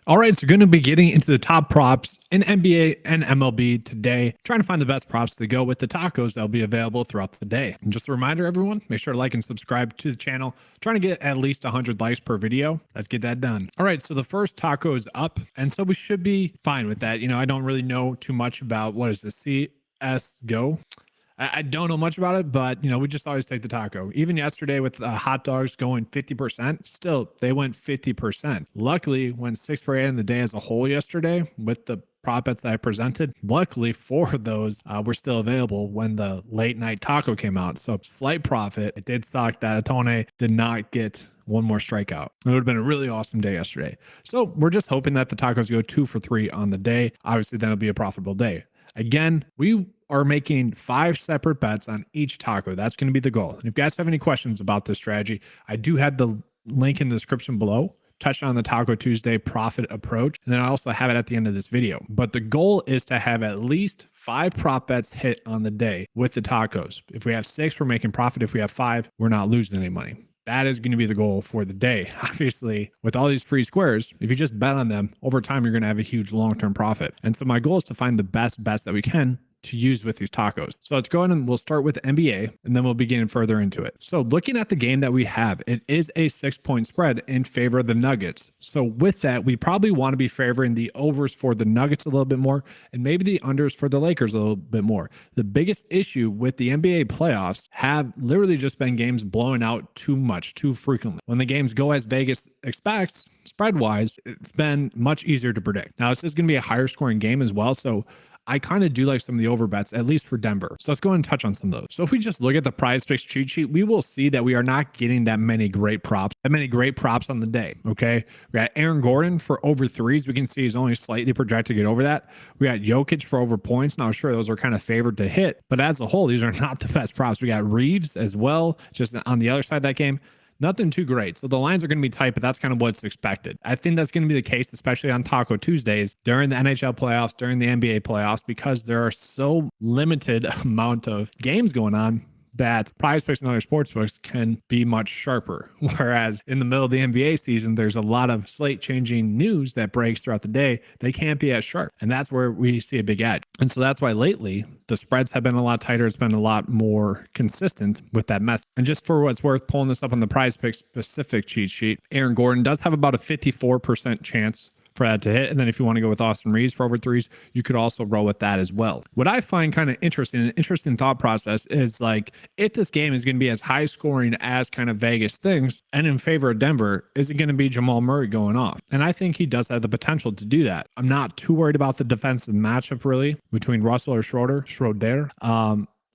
All right, so going to be getting into the top props in NBA and MLB today, trying to find the best props to go with the tacos that'll be available throughout the day. And just a reminder, everyone, make sure to like and subscribe to the channel. Trying to get at least 100 likes per video. Let's get that done. All right, so the first taco is up, and so we should be fine with that. I don't really know too much about what is the CSGO. I don't know much about it, but we just always take the taco. Even yesterday with hot dogs going 50%, still they went 50%. Luckily, went 6 for 8 in the day as a whole yesterday with the prop bets that I presented. Luckily, 4 of those were still available when the late night taco came out. So slight profit. It did suck that Atone did not get one more strikeout. It would have been a really awesome day yesterday. So we're just hoping that the tacos go 2 for 3 on the day. Obviously, then it'll be a profitable day. Again, we are making 5 separate bets on each taco. That's going to be the goal. And if you guys have any questions about this strategy, I do have the link in the description below. Touch on the Taco Tuesday profit approach. And then I also have it at the end of this video. But the goal is to have at least 5 prop bets hit on the day with the tacos. If we have 6, we're making profit. If we have 5, we're not losing any money. That is going to be the goal for the day. Obviously, with all these free squares, if you just bet on them, over time, you're going to have a huge long-term profit. And so my goal is to find the best bets that we can to use with these tacos. So let's go ahead and we'll start with NBA and then we'll begin further into it. So looking at the game that we have, it is a 6-point spread in favor of the Nuggets. So with that, we probably want to be favoring the overs for the Nuggets a little bit more and maybe the unders for the Lakers a little bit more. The biggest issue with the NBA playoffs have literally just been games blowing out too much, too frequently. When the games go as Vegas expects, spread-wise, it's been much easier to predict. Now, this is going to be a higher scoring game as well. So I kind of do like some of the over bets, at least for Denver. So let's go ahead and touch on some of those. So if we just look at the PrizePicks cheat sheet, we will see that we are not getting that many great props on the day, okay? We got Aaron Gordon for over 3s. We can see he's only slightly projected to get over that. We got Jokic for over points. Now, sure, those are kind of favored to hit, but as a whole, these are not the best props. We got Reeves as well, just on the other side of that game. Nothing too great. So the lines are going to be tight, but that's kind of what's expected. I think that's going to be the case, especially on Taco Tuesdays during the NHL playoffs, during the NBA playoffs, because there are so limited amount of games going on that PrizePicks and other sportsbooks can be much sharper. Whereas in the middle of the NBA season, there's a lot of slate changing news that breaks throughout the day. They can't be as sharp. And that's where we see a big edge. And so that's why lately the spreads have been a lot tighter. It's been a lot more consistent with that mess. And just for what's worth, pulling this up on the PrizePicks specific cheat sheet, Aaron Gordon does have about a 54% chance for that to hit. And then if you want to go with Austin Reeves for over 3s, you could also roll with that as well. What I find kind of interesting, an interesting thought process is like, if this game is going to be as high scoring as kind of Vegas thinks and in favor of Denver, is it going to be Jamal Murray going off? And I think he does have the potential to do that. I'm not too worried about the defensive matchup really between Russell or Schroeder.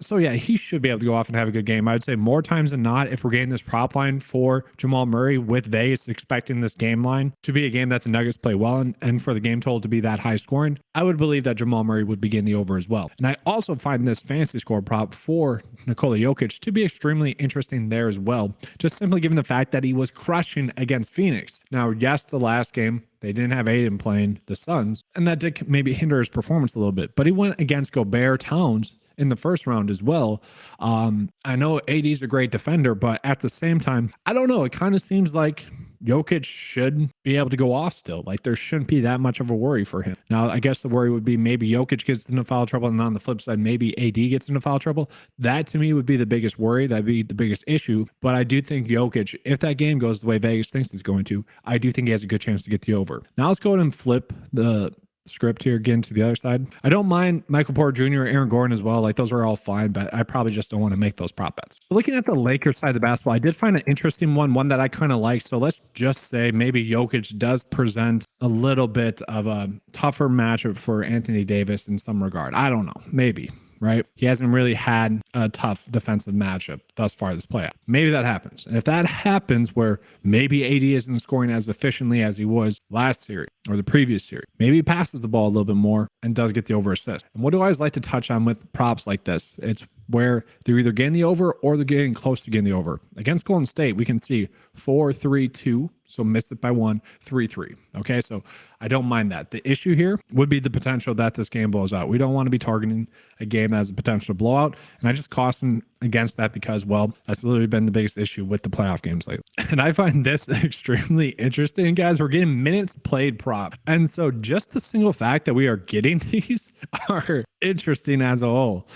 So yeah, he should be able to go off and have a good game. I would say more times than not, if we're getting this prop line for Jamal Murray with Vegas expecting this game line to be a game that the Nuggets play well in, and for the game total to be that high scoring, I would believe that Jamal Murray would begin the over as well. And I also find this fantasy score prop for Nikola Jokic to be extremely interesting there as well, just simply given the fact that he was crushing against Phoenix. Now, yes, the last game, they didn't have Aiden playing the Suns, and that did maybe hinder his performance a little bit, but he went against Gobert, Towns in the first round as well. I know AD's a great defender, but at the same time, I don't know. It kind of seems like Jokic should be able to go off still. Like there shouldn't be that much of a worry for him. Now, I guess the worry would be maybe Jokic gets into foul trouble, and on the flip side, maybe AD gets into foul trouble. That to me would be the biggest worry. That'd be the biggest issue. But I do think Jokic, if that game goes the way Vegas thinks it's going to, I do think he has a good chance to get the over. Now let's go ahead and flip the script here again to the other side. I don't mind Michael Porter Jr. or Aaron Gordon as well. Like those are all fine, but I probably just don't want to make those prop bets. So looking at the Lakers side of the basketball, I did find an interesting one that I kind of like. So let's just say maybe Jokic does present a little bit of a tougher matchup for Anthony Davis in some regard. I don't know, maybe. Right? He hasn't really had a tough defensive matchup thus far this playoff. Maybe that happens. And if that happens where maybe AD isn't scoring as efficiently as he was last series or the previous series, maybe he passes the ball a little bit more and does get the over assist. And what do I always like to touch on with props like this? It's where they're either getting the over or they're getting close to getting the over. Against Golden State, we can see 4-3-2. So miss it by 1, 3-3. Okay, so I don't mind that. The issue here would be the potential that this game blows out. We don't want to be targeting a game that has a potential blowout. And I just caution against that because, well, that's literally been the biggest issue with the playoff games lately. And I find this extremely interesting, guys. We're getting minutes played prop. And so just the single fact that we are getting these are interesting as a whole.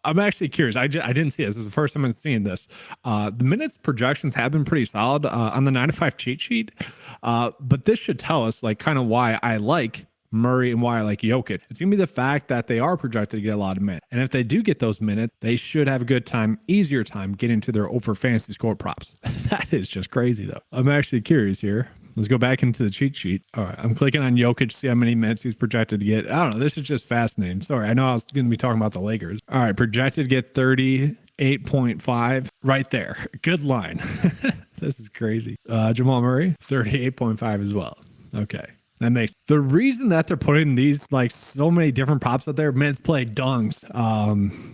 I'm actually curious. I didn't see this. This is the first time I'm seeing this. The minutes projections have been pretty solid on the 9to5 cheat sheet. But this should tell us like kind of why I like Murray and why I like Jokic. It's going to be the fact that they are projected to get a lot of minutes. And if they do get those minutes, they should have a good time, easier time getting to their over fantasy score props. That is just crazy though. I'm actually curious here. Let's go back into the cheat sheet. All right, I'm clicking on Jokic, see how many minutes he's projected to get. I don't know. This is just fascinating. Sorry, I know I was going to be talking about the Lakers. All right, projected to get 38.5 right there. Good line. This is crazy. Jamal Murray, 38.5 as well. Okay. That makes the reason that they're putting these like so many different props out there, minutes played, dunks,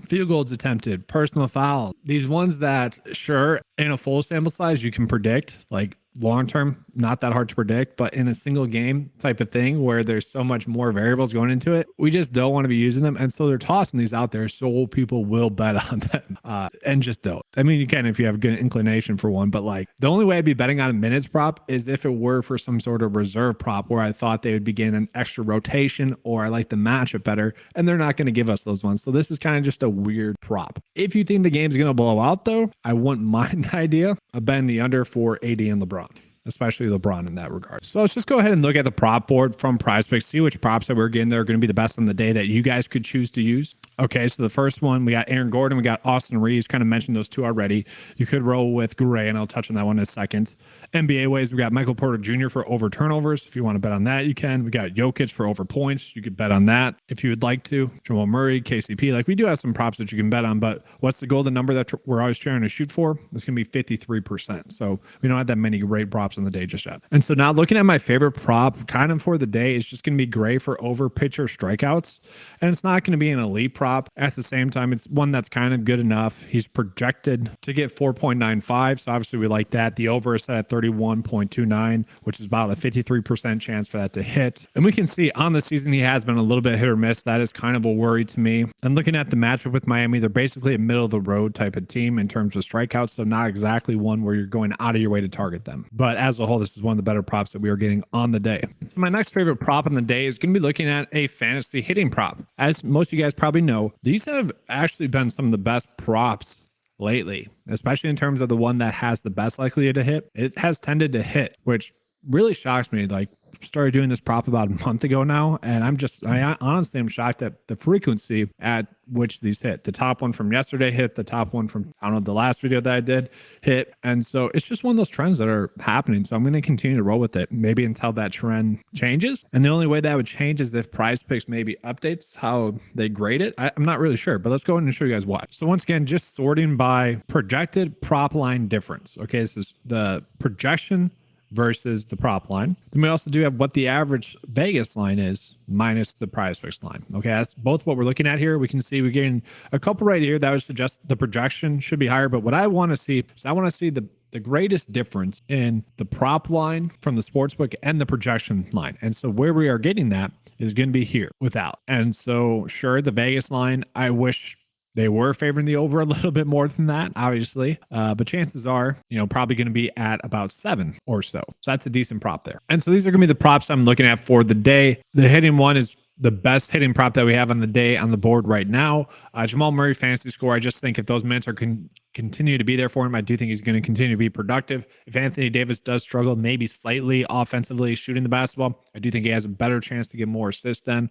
field goals attempted, personal foul, these ones that sure in a full sample size you can predict, like long term, not that hard to predict, but in a single game type of thing where there's so much more variables going into it, we just don't want to be using them. And so they're tossing these out there so people will bet on them and just don't. I mean, you can if you have a good inclination for one, but like the only way I'd be betting on a minutes prop is if it were for some sort of reserve prop where I thought they would begin an extra rotation or I like the matchup better, and they're not going to give us those ones. So this is kind of just a weird prop. If you think the game's going to blow out though, I wouldn't mind the idea of betting the under for AD and LeBron, especially LeBron in that regard. So let's just go ahead and look at the prop board from PrizePicks, see which props that we're getting there are going to be the best on the day that you guys could choose to use. Okay, so the first one, we got Aaron Gordon, we got Austin Reeves, kind of mentioned those two already. You could roll with Gray, and I'll touch on that one in a second. NBA ways, we got Michael Porter Jr. for over turnovers. If you want to bet on that, you can. We got Jokic for over points. You could bet on that if you would like to. Jamal Murray, KCP, like we do have some props that you can bet on, but what's the golden number that we're always trying to shoot for? It's going to be 53%. So we don't have that many great props on the day just yet. And so now looking at my favorite prop kind of for the day is just going to be Gray for over pitcher strikeouts. And it's not going to be an elite prop. At the same time, it's one that's kind of good enough. He's projected to get 4.95. So obviously we like that. The over is set at 31.29, which is about a 53% chance for that to hit. And we can see on the season, he has been a little bit hit or miss. That is kind of a worry to me. And looking at the matchup with Miami, they're basically a middle of the road type of team in terms of strikeouts. So not exactly one where you're going out of your way to target them. But as a whole, this is one of the better props that we are getting on the day. So my next favorite prop on the day is going to be looking at a fantasy hitting prop. As most of you guys probably know, these have actually been some of the best props lately, especially in terms of the one that has the best likelihood to hit. It has tended to hit, which really shocks me. Like, started doing this prop about a month ago now, and I honestly am shocked at the frequency at which these hit. The top one from yesterday hit, the top one from, I don't know, the last video that I did hit. And so it's just one of those trends that are happening. So I'm going to continue to roll with it, maybe until that trend changes. And the only way that would change is if PrizePicks maybe updates how they grade it. I'm not really sure, but let's go ahead and show you guys why. So once again, just sorting by projected prop line difference. Okay, this is the projection versus the prop line. Then we also do have what the average Vegas line is minus the PrizePicks line. Okay, that's both what we're looking at here. We can see we're getting a couple right here that would suggest the projection should be higher. But what I want to see is I want to see the greatest difference in the prop line from the sportsbook and the projection line. And so where we are getting that is going to be here without. And so sure, the Vegas line, I wish they were favoring the over a little bit more than that, obviously. But chances are, probably going to be at about 7 or so. So that's a decent prop there. And so these are going to be the props I'm looking at for the day. The hitting one is the best hitting prop that we have on the day on the board right now. Jamal Murray fantasy score. I just think if those minutes are continue to be there for him, I do think he's going to continue to be productive. If Anthony Davis does struggle, maybe slightly offensively shooting the basketball, I do think he has a better chance to get more assists then.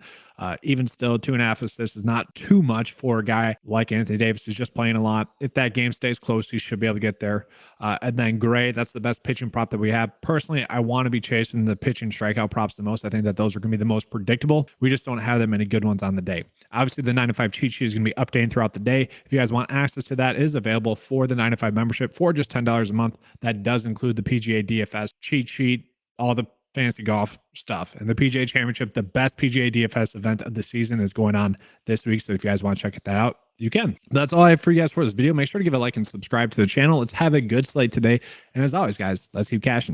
Even still, 2.5 assists is not too much for a guy like Anthony Davis who's just playing a lot. If that game stays close, he should be able to get there. And then Gray, that's the best pitching prop that we have. Personally, I want to be chasing the pitching strikeout props the most. I think that those are going to be the most predictable. We just don't have that many good ones on the day. Obviously, the 9to5 cheat sheet is going to be updating throughout the day. If you guys want access to that, it is available for the 9to5 membership for just $10 a month. That does include the PGA DFS cheat sheet, all the fantasy golf stuff, and the PGA Championship. The best PGA DFS event of the season is going on this week. So if you guys want to check that out, you can. That's all I have for you guys for this video. Make sure to give a like and subscribe to the channel. Let's have a good slate today. And as always, guys, let's keep cashing.